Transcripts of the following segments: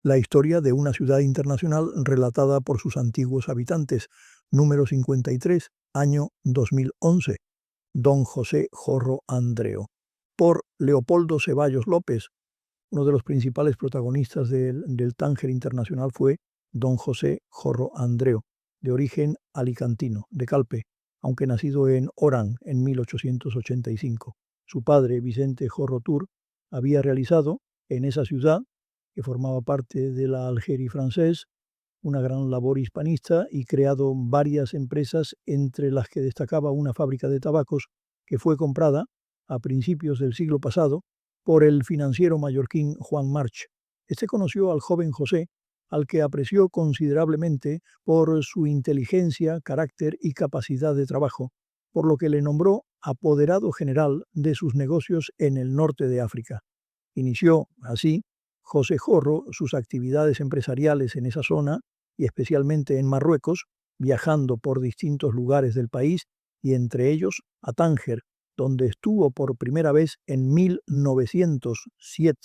la historia de una ciudad internacional relatada por sus antiguos habitantes. Número 53, año 2011. Don José Jorro Andreo. Por Leopoldo Ceballos López. Uno de los principales protagonistas del Tánger Internacional fue don José Jorro Andreo, de origen alicantino, de Calpe, aunque nacido en Orán en 1885. Su padre, Vicente Jorro Tour, había realizado en esa ciudad, que formaba parte de la Algeria francés, una gran labor hispanista y creado varias empresas, entre las que destacaba una fábrica de tabacos que fue comprada a principios del siglo pasado por el financiero mallorquín Juan March. Este conoció al joven José, al que apreció considerablemente por su inteligencia, carácter y capacidad de trabajo, por lo que le nombró apoderado general de sus negocios en el norte de África. Inició, así, José Jorro sus actividades empresariales en esa zona y especialmente en Marruecos, viajando por distintos lugares del país y entre ellos a Tánger, donde estuvo por primera vez en 1907.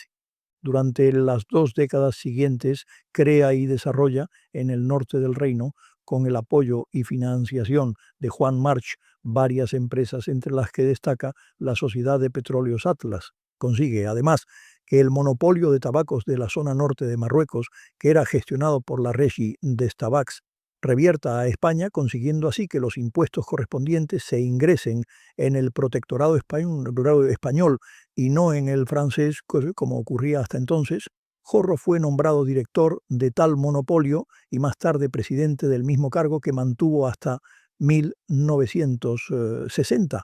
Durante las 2 décadas siguientes crea y desarrolla en el norte del reino, con el apoyo y financiación de Juan March, varias empresas, entre las que destaca la Sociedad de Petróleos Atlas. Consigue, además, que el monopolio de tabacos de la zona norte de Marruecos, que era gestionado por la Regi des Tabacs, revierta a España, consiguiendo así que los impuestos correspondientes se ingresen en el protectorado español y no en el francés, como ocurría hasta entonces. Jorro fue nombrado director de tal monopolio y más tarde presidente del mismo cargo, que mantuvo hasta 1960.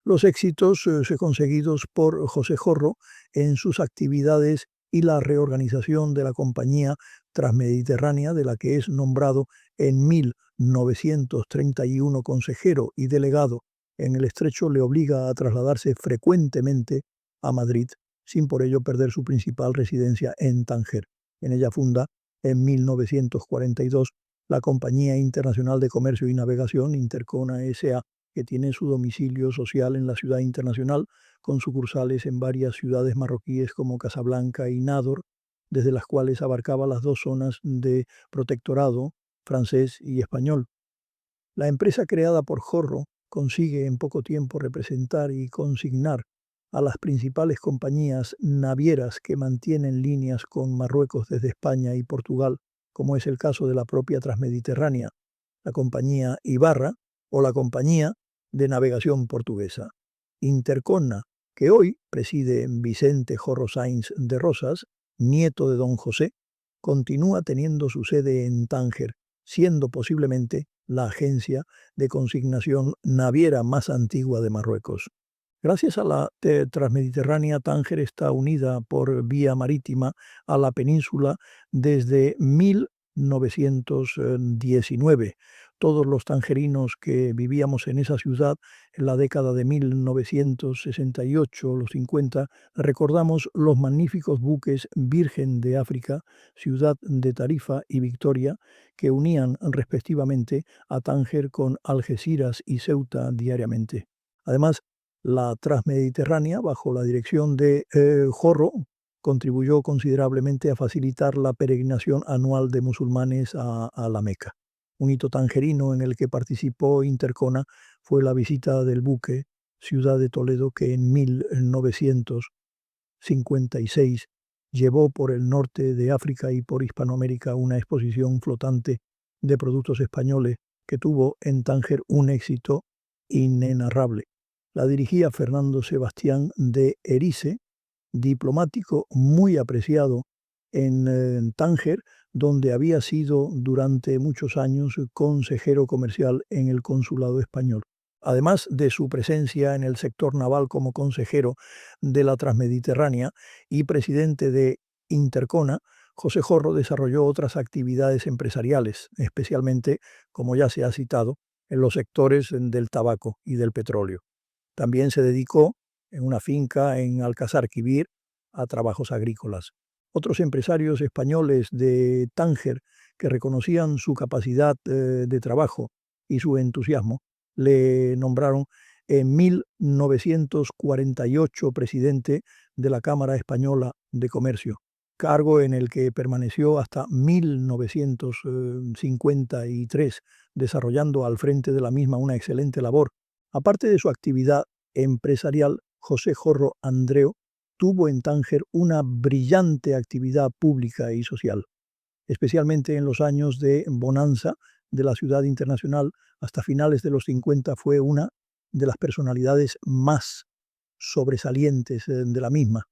Los éxitos conseguidos por José Jorro en sus actividades y la reorganización de la compañía transmediterránea, de la que es nombrado en 1931 consejero y delegado en el estrecho, le obliga a trasladarse frecuentemente a Madrid, sin por ello perder su principal residencia en Tánger. En ella funda, en 1942, la Compañía Internacional de Comercio y Navegación, Intercona S.A., que tiene su domicilio social en la ciudad internacional, con sucursales en varias ciudades marroquíes como Casablanca y Nador, desde las cuales abarcaba las dos zonas de protectorado francés y español. La empresa creada por Jorro consigue en poco tiempo representar y consignar a las principales compañías navieras que mantienen líneas con Marruecos desde España y Portugal, como es el caso de la propia Transmediterránea, la compañía Ibarra o la Compañía de Navegación Portuguesa. Interconna, que hoy preside Vicente Jorro Sainz de Rosas, nieto de don José, continúa teniendo su sede en Tánger, siendo posiblemente la agencia de consignación naviera más antigua de Marruecos. Gracias a la Transmediterránea, Tánger está unida por vía marítima a la península desde 1919. Todos los tangerinos que vivíamos en esa ciudad en la década de 1968, los 50, recordamos los magníficos buques Virgen de África, Ciudad de Tarifa y Victoria, que unían respectivamente a Tánger con Algeciras y Ceuta diariamente. Además, la Transmediterránea, bajo la dirección de Jorro, contribuyó considerablemente a facilitar la peregrinación anual de musulmanes a la Meca. Un hito tangerino en el que participó Intercona fue la visita del buque Ciudad de Toledo, que en 1956 llevó por el norte de África y por Hispanoamérica una exposición flotante de productos españoles que tuvo en Tánger un éxito inenarrable. La dirigía Fernando Sebastián de Erice, diplomático muy apreciado en Tánger, donde había sido durante muchos años consejero comercial en el consulado español. Además de su presencia en el sector naval como consejero de la Transmediterránea y presidente de Intercona, José Jorro desarrolló otras actividades empresariales, especialmente, como ya se ha citado, en los sectores del tabaco y del petróleo. También se dedicó, en una finca en Alcázar-Quibir, a trabajos agrícolas. Otros empresarios españoles de Tánger, que reconocían su capacidad de trabajo y su entusiasmo, le nombraron en 1948 presidente de la Cámara Española de Comercio, cargo en el que permaneció hasta 1953, desarrollando al frente de la misma una excelente labor. Aparte de su actividad empresarial, José Jorro Andreu tuvo en Tánger una brillante actividad pública y social, especialmente en los años de bonanza de la ciudad internacional. Hasta finales de los 50 fue una de las personalidades más sobresalientes de la misma.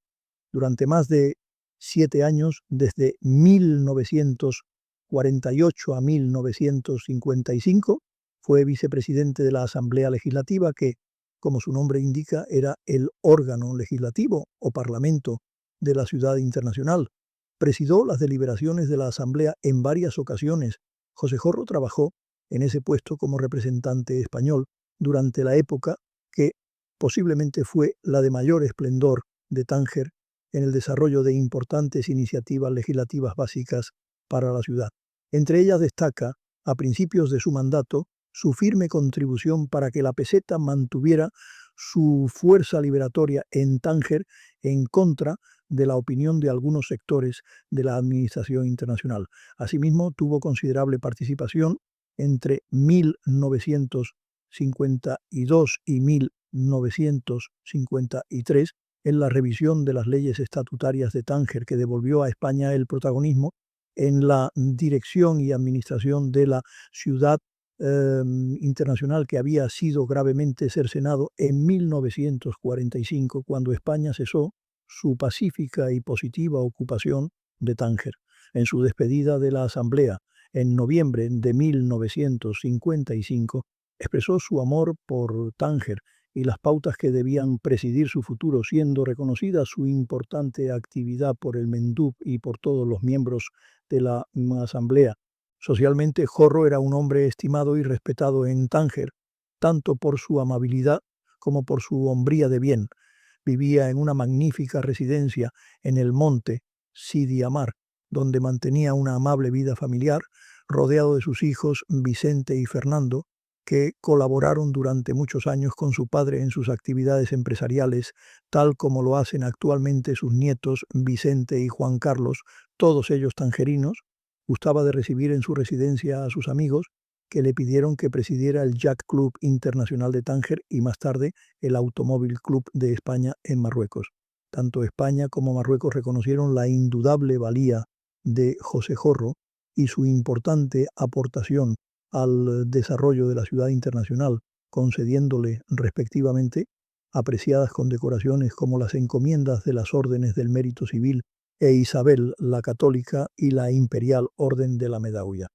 Durante más de 7 años, desde 1948 a 1955, fue vicepresidente de la Asamblea Legislativa, que, como su nombre indica, era el órgano legislativo o parlamento de la ciudad internacional. Presidió las deliberaciones de la Asamblea en varias ocasiones. José Jorro trabajó en ese puesto como representante español durante la época que posiblemente fue la de mayor esplendor de Tánger en el desarrollo de importantes iniciativas legislativas básicas para la ciudad. Entre ellas destaca, a principios de su mandato, su firme contribución para que la peseta mantuviera su fuerza liberatoria en Tánger en contra de la opinión de algunos sectores de la administración internacional. Asimismo, tuvo considerable participación entre 1952 y 1953 en la revisión de las leyes estatutarias de Tánger, que devolvió a España el protagonismo en la dirección y administración de la ciudad internacional, que había sido gravemente cercenado en 1945, cuando España cesó su pacífica y positiva ocupación de Tánger. En su despedida de la Asamblea en noviembre de 1955, expresó su amor por Tánger y las pautas que debían presidir su futuro, siendo reconocida su importante actividad por el Mendub y por todos los miembros de la Asamblea. Socialmente, Jorro era un hombre estimado y respetado en Tánger, tanto por su amabilidad como por su hombría de bien. Vivía en una magnífica residencia en el monte Sidi Amar, donde mantenía una amable vida familiar, rodeado de sus hijos Vicente y Fernando, que colaboraron durante muchos años con su padre en sus actividades empresariales, tal como lo hacen actualmente sus nietos Vicente y Juan Carlos, todos ellos tangerinos. Gustaba de recibir en su residencia a sus amigos, que le pidieron que presidiera el Yacht Club Internacional de Tánger y más tarde el Automóvil Club de España en Marruecos. Tanto España como Marruecos reconocieron la indudable valía de José Jorro y su importante aportación al desarrollo de la ciudad internacional, concediéndole respectivamente apreciadas condecoraciones como las encomiendas de las órdenes del Mérito Civil e Isabel la Católica y la Imperial Orden de la Medalla.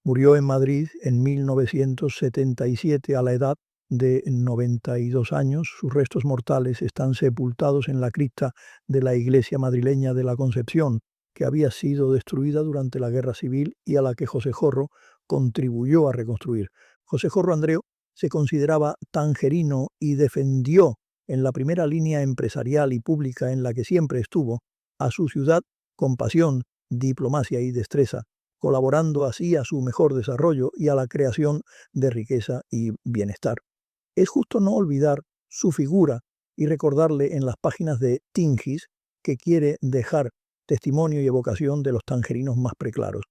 Murió en Madrid en 1977 a la edad de 92 años. Sus restos mortales están sepultados en la cripta de la iglesia madrileña de la Concepción, que había sido destruida durante la Guerra Civil y a la que José Jorro contribuyó a reconstruir. José Jorro Andreu se consideraba tangerino y defendió en la primera línea empresarial y pública en la que siempre estuvo a su ciudad con pasión, diplomacia y destreza, colaborando así a su mejor desarrollo y a la creación de riqueza y bienestar. Es justo no olvidar su figura y recordarle en las páginas de Tingis, que quiere dejar testimonio y evocación de los tangerinos más preclaros.